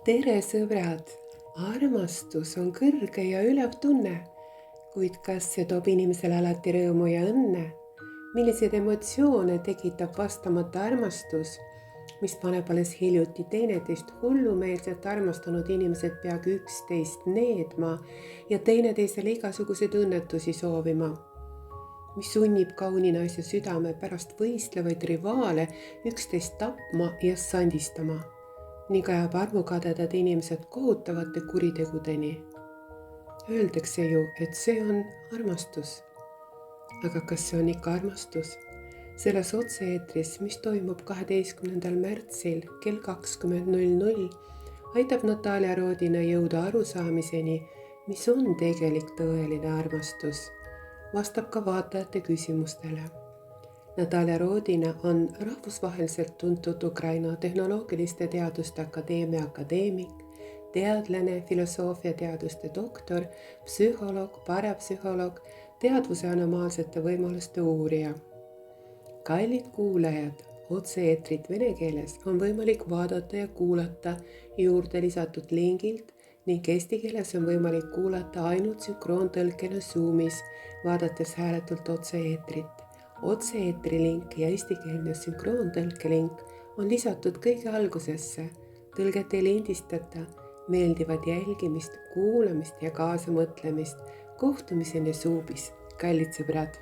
Tere sõbrad! Armastus on kõrge ja ülev tunne, kuid kas see toob inimesele alati rõõmu ja õnne? Milliseid emotsioone tekitab vastamata armastus, mis paneb alles hiljuti teineteist hullumeelselt armastanud inimesed peaaegu üksteist needma ja teineteisele igasuguseid õnnetusi soovima? Mis sunnib kauni naise südame pärast võistlevaid rivaale üksteist tapma ja sandistama? Ning ajab armukadedad inimesed kohutavate kuritegudeni. Öeldakse ju, et see on armastus. Aga kas see on ikka armastus? Selles otse-eetris, mis toimub 12. märtsil kell 20.00, aitab Natalja Rodina jõuda arusaamiseni, mis on tegelik tõeline armastus. Vastab ka vaatajate küsimustele. Natalja Rodina on rahvusvaheliselt tuntud Ukraina Tehnoloogiliste Teaduste Akadeemia akadeemik, teadlane, filosoofiateaduste doktor, psühholoog, parapsühholoog, teadvuse anomaalsete võimaluste uurija. Kallid kuulajad, otse-eetrit vene keeles on võimalik vaadata ja kuulata juurde lisatud lingilt ning eesti keeles on võimalik kuulata ainult sünkroontõlkena Zoomis, vaadates hääletult otse-eetrit. Otse-eetri link ja eestikeelne sünkroontõlke link on lisatud kõige algusesse. Tõlget ei lindistata, meeldivat jälgimist, kuulamist ja kaasamõtlemist. Kohtumiseni Zoobis, kallid sõbrad!